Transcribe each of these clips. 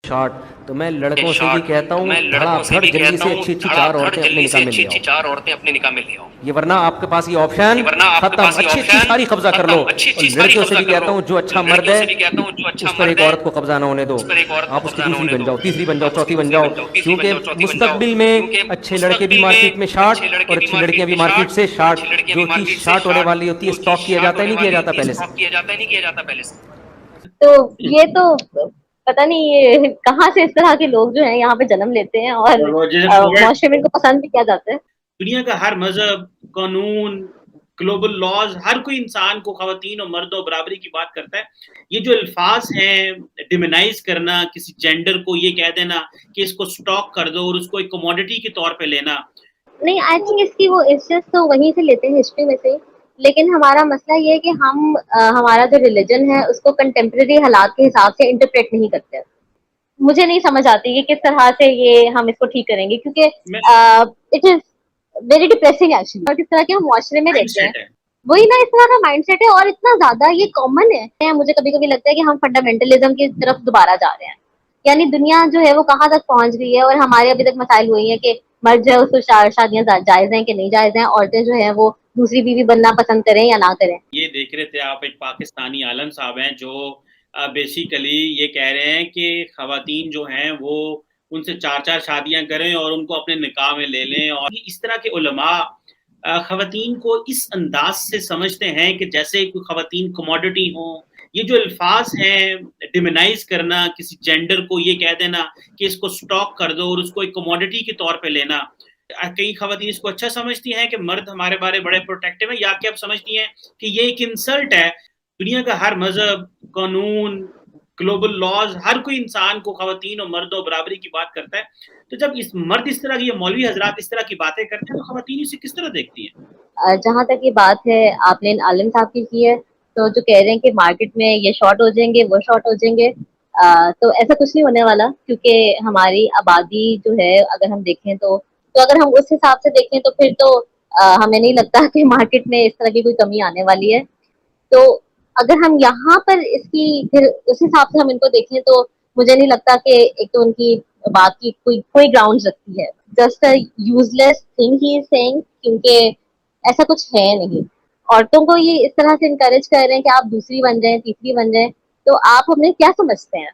Short. तो मैं लड़कों से भी कहता हूँ धड़ाधड़ जल्दी से अच्छी अच्छी चार औरतें अपने निकाह में ले आओ, ये वरना आपके पास ये ऑप्शन खत्म, अच्छी अच्छी सारी कब्जा कर लो। और लड़कियों से भी कहता हूँ जो अच्छा मर्द है उस पर एक औरत को कब्जा ना होने दो, आप उसकी दूसरी बन जाओ, तीसरी बन जाओ, चौथी बन जाओ, क्योंकि मुस्तकबिल में अच्छे लड़के भी मार्केट में शार्ट और अच्छी लड़कियां भी मार्केट से शार्ट। जो चीज शार्ट होने वाली होती है स्टॉक किया जाता है, नहीं किया जाता पहले से। तो ये तो पता नहीं ये कहाँ से इस तरह के लोग जो हैं यहाँ पे जन्म लेते हैं और मुआशरे में इनको पसंद भी किया जाता है। दुनिया का हर मजहब, कानून, ग्लोबल लॉज, हर कोई इंसान को खवातीन और मर्दों बराबरी की बात करता है। ये जो अल्फाज हैं, डिमोनाइज करना किसी जेंडर को, ये कह देना कि इसको स्टॉक कर दो और उसको एक कमोडिटी के तौर पे लेना, नहीं, आई थिंक इसकी वो इज्जत तो वहीं से लेते हैं, हिस्ट्री में से। लेकिन हमारा मसला ये है कि हम हमारा जो रिलीजन है उसको कंटेम्प्रेरी हालात के हिसाब से इंटरप्रेट नहीं करते। मुझे नहीं समझ आती कि किस तरह से ये हम इसको ठीक करेंगे, क्योंकि it is very depressing actually. और किस तरह के हम मुआशरे में रहते हैं, वही ना, इस तरह का माइंडसेट है और इतना ज्यादा ये कॉमन है। मुझे कभी कभी लगता है कि हम फंडामेंटलिज्म की तरफ दोबारा जा रहे हैं। यानी दुनिया जो है वो कहाँ तक पहुंच गई है और हमारे अभी तक मसाइल वही है कि मर्द जो है उसको शादियां जायज हैं कि नहीं जायज हैं, औरतें जो है वो दूसरी बीवी बनना पसंद करें या ना करें। ये देख रहे थे आप, एक पाकिस्तानी आलम साहब हैं जो बेसिकली ये कह रहे हैं कि खवातीन जो हैं वो उनसे 4-4 शादियां करें और उनको अपने निकाह में ले लें। और इस तरह के उलमा खवातीन को इस अंदाज से समझते हैं कि जैसे कोई खवातीन कमोडिटी हो। ये जो अल्फाज हैं, डिमोनाइज करना किसी जेंडर को, ये कह देना कि इसको स्टॉक कर दो और उसको एक कमोडिटी के तौर पे लेना, कई खवातीन इसको अच्छा समझती हैं कि मर्द हमारे बारे बड़े प्रोटेक्टिव है, या कि अब समझती हैं कि ये एक इंसल्ट है। दुनिया का हर मजहब, कानून, ग्लोबल लॉज, हर कोई इंसान को खवातीन और मर्दों बराबरी की बात करता है। तो जब इस मर्द इस तरह की, ये मौलवी हजरात इस तरह की बातें करते हैं, तो खवातीन इसे किस तरह देखती हैं? जहाँ तक ये बात है आपने आलिम साहब की है, तो जो कह रहे हैं कि मार्केट में ये शॉर्ट हो जाएंगे, वो शॉर्ट हो जाएंगे, तो ऐसा कुछ नहीं होने वाला, क्योंकि हमारी आबादी जो है अगर हम देखें तो अगर हम उस हिसाब से देखें तो फिर तो हमें नहीं लगता कि मार्केट में इस तरह की कोई कमी आने वाली है। तो अगर हम यहाँ पर इसकी फिर उस हिसाब से हम इनको देखें तो मुझे नहीं लगता कि एक तो उनकी बात की कोई ग्राउंड रखती है। Just a useless thing he is saying, क्योंकि ऐसा कुछ है नहीं। औरतों को ये इस तरह से इनकरेज कर रहे हैं कि आप दूसरी बन जाएं, तीसरी बन जाएं, तो आप हमें क्या समझते हैं?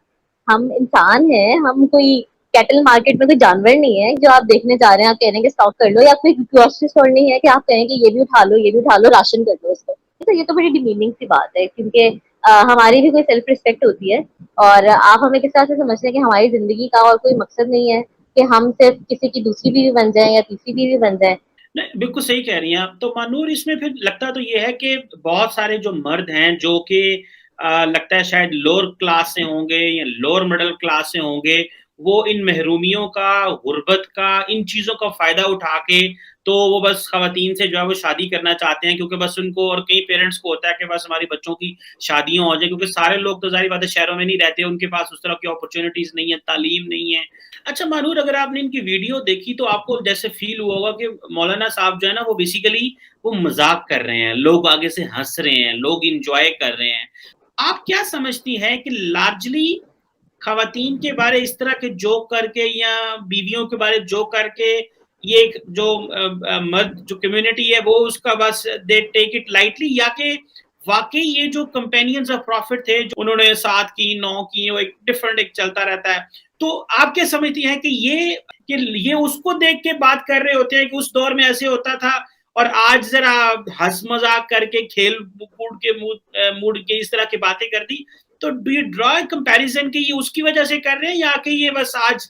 हम इंसान हैं, हम कोई कैटल मार्केट में कोई जानवर नहीं है जो आप देखने जा रहे हैं, आप कह रहे हैं कि स्टॉक कर लो, या कोई ग्रोसरी स्टोर नहीं है कि आप कहें कि ये भी उठा लो, ये भी उठा लो, राशन कर लो उसको। तो ये तो बड़ी डिमीनिंग सी बात है, क्योंकि हमारी भी कोई सेल्फ रिस्पेक्ट होती है। और आप हमें किस तरह से समझते हैं कि हमारी जिंदगी का और कोई मकसद नहीं है कि हम सिर्फ किसी की दूसरी बीवी बन जाएं या तीसरी बीवी बन जाएं। नहीं, बिल्कुल सही कह रही हैं आप। तो मानूर, इसमें फिर लगता तो ये है कि बहुत सारे जो मर्द हैं जो कि लगता है शायद लोअर क्लास से होंगे या लोअर मिडिल क्लास से होंगे, वो इन महरूमियों का, गुर्बत का, इन चीज़ों का फ़ायदा उठा के तो वो बस खवातीन से जो है वो शादी करना चाहते हैं, क्योंकि बस उनको, और कई पेरेंट्स को होता है कि बस हमारी बच्चों की शादियां हो जाए, क्योंकि सारे लोग तो ज़ाहिर बात है शहरों में नहीं रहते, उनके पास उस तरह की अपॉर्चुनिटीज़ नहीं है, तालीम नहीं है। अच्छा मानूर, अगर आपने इनकी वीडियो देखी तो आपको जैसे फील हुआ होगा कि मौलाना साहब जो है ना वो बेसिकली वो मजाक कर रहे हैं, लोग आगे से हंस रहे हैं, लोग इंजॉय कर रहे हैं। आप क्या समझती हैं कि लार्जली खवातीन के बारे इस तरह के जोक करके या बीवियों के बारे जोक करके ये एक जो मर्द जो कम्युनिटी है वो उसका बस दे टेक इट लाइटली, या कि वाकई ये जो कंपेनियंस ऑफ प्रॉफिट थे जो उन्होंने 7 की 9 की, वो एक डिफरेंट एक चलता रहता है। तो आप क्या समझती हैं कि ये उसको देख के बात कर रहे होते हैं कि उस दौर में ऐसे होता था, और आज जरा हंस मजाक करके खेल कूद के मूड के इस तरह की बातें कर दी, तो डू यू ड्रॉ कंपैरिजन कि ये उसकी वजह से कर रहे हैं या कि ये बस आज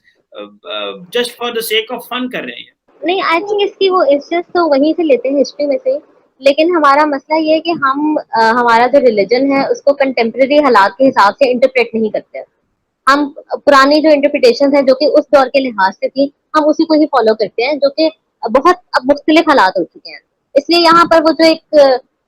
just for the sake of fun कर रहे हैं? नहीं, आई थिंक इसकी वो इज्जत तो वहीं से लेते हैं, हिस्ट्री में से। लेकिन हमारा मसला ये है कि हम हमारा जो रिलीजन है उसको कंटेम्प्रेरी हालात के हिसाब से इंटरप्रेट नहीं करते। हम पुरानी जो इंटरप्रिटेशन है जो कि उस दौर के लिहाज से थी, हम उसी को ही फॉलो करते हैं, जो कि बहुत अब मुख्तलिफ हालात हो चुके हैं। इसलिए यहाँ पर वो जो एक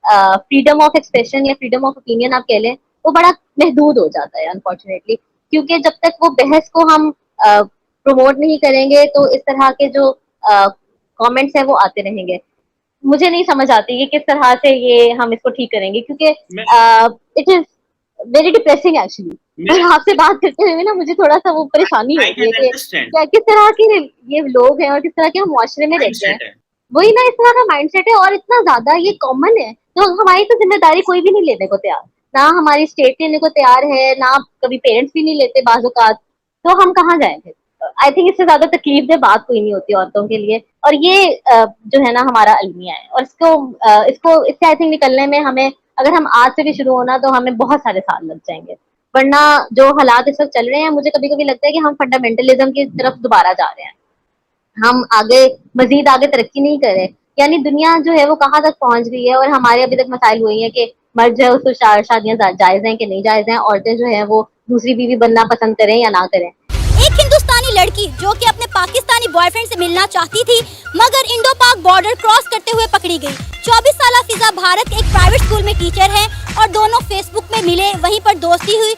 फ्रीडम ऑफ एक्सप्रेशन या फ्रीडम ऑफ ओपिनियन आप कह लें, वो बड़ा महदूद हो जाता है अनफॉर्चुनेटली। क्योंकि जब तक वो बहस को हम प्रमोट नहीं करेंगे तो इस तरह के जो कमेंट्स हैं वो आते रहेंगे। मुझे नहीं समझ आती कि किस तरह से ये हम इसको ठीक करेंगे, क्योंकि it is very depressing actually. और आपसे बात करते हुए ना मुझे थोड़ा सा वो परेशानी I होती है can कि understand. क्या किस तरह के ये लोग हैं और किस तरह के हम मुआशरे में रहते हैं। Mindset है। वही ना, इस तरह का माइंडसेट है और इतना ज्यादा ये कॉमन है, तो हमारी तो जिम्मेदारी कोई भी नहीं लेने को तैयार, ना हमारी स्टेट लेने को तैयार है, ना कभी पेरेंट्स भी नहीं लेते बाज़ औक़ात, तो हम कहाँ जाएं फिर। आई थिंक इससे ज्यादा तकलीफ दे बात कोई नहीं होती औरतों के लिए, और ये जो है ना हमारा अलमिया है, और इसको इससे आई थिंक निकलने में हमें, अगर हम आज से भी शुरू होना तो हमें बहुत सारे साल लग जाएंगे, वरना जो हालात इस वक्त चल रहे हैं मुझे कभी कभी लगता है कि हम फंडामेंटलिज्म की तरफ दोबारा जा रहे हैं, हम आगे मजीद आगे तरक्की नहीं कर रहे। यानी दुनिया जो है वो कहाँ तक पहुंच गई है, और हमारे अभी तक मसाइल हुई हैं कि मर्द जो है उसको शादियां जायज हैं कि नहीं जायज हैं, औरतें जो है वो दूसरी बीवी बनना पसंद करें या ना करें। एक हिंदुस्तानी लड़की जो कि अपने पाकिस्तानी बॉयफ्रेंड से मिलना चाहती थी, मगर इंडो पाक बॉर्डर क्रॉस करते हुए पकड़ी गई। 24 साल फिजा भारत के एक प्राइवेट स्कूल में टीचर है और दोनों फेसबुक में मिले, वहीं पर दोस्ती हुई,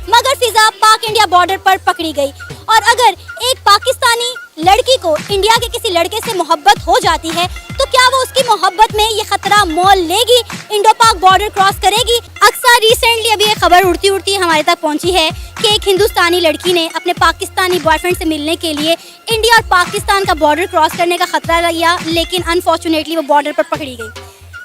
मगर फिजा पाक इंडिया बॉर्डर पर पकड़ी गई। और अगर एक पाकिस्तानी लड़की को इंडिया के किसी लड़के से मोहब्बत हो जाती है तो क्या वो उसकी मोहब्बत में ये खतरा मोल लेगी, इंडो पाक बॉर्डर क्रॉस करेगी? अक्सर रिसेंटली अभी ये खबर उड़ती उड़ती हमारे तक पहुंची है कि एक हिंदुस्तानी लड़की ने अपने पाकिस्तानी बॉयफ्रेंड से मिलने के लिए इंडिया और पाकिस्तान का बॉर्डर क्रॉस करने का खतरा लिया, लेकिन अनफॉर्चुनेटली वो बॉर्डर पर पकड़ी गई।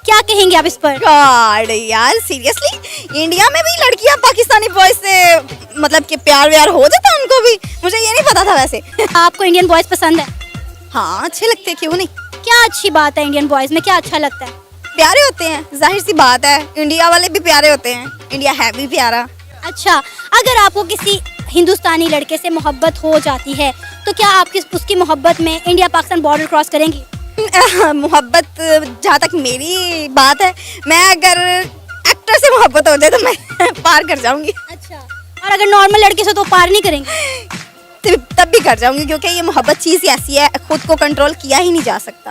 क्या कहेंगे आप इस पर? गॉड यार, सीरियसली इंडिया में भी लड़कियां पाकिस्तानी बॉयज से मतलब कि प्यार व्यार हो जाता है उनको भी? मुझे ये नहीं पता था वैसे। आपको इंडियन बॉयज पसंद है? हाँ, अच्छे लगते हैं, क्यों नहीं। क्या अच्छी बात है इंडियन बॉयज में, क्या अच्छा लगता है? प्यारे होते हैं, जाहिर सी बात है, इंडिया वाले भी प्यारे होते हैं, इंडिया है भी प्यारा। अच्छा, अगर आपको किसी हिंदुस्तानी लड़के से मोहब्बत हो जाती है तो क्या आप उसकी मोहब्बत में इंडिया पाकिस्तान बॉर्डर क्रॉस करेंगी? मोहब्बत जहाँ तक मेरी बात है, मैं अगर एक्टर से मोहब्बत हो जाए तो मैं पार कर जाऊंगी। अच्छा, और अगर नॉर्मल लड़के से तो पार नहीं करेंगे? तब भी कर जाऊंगी, क्योंकि ये मोहब्बत चीज़ ऐसी है, खुद को कंट्रोल किया ही नहीं जा सकता।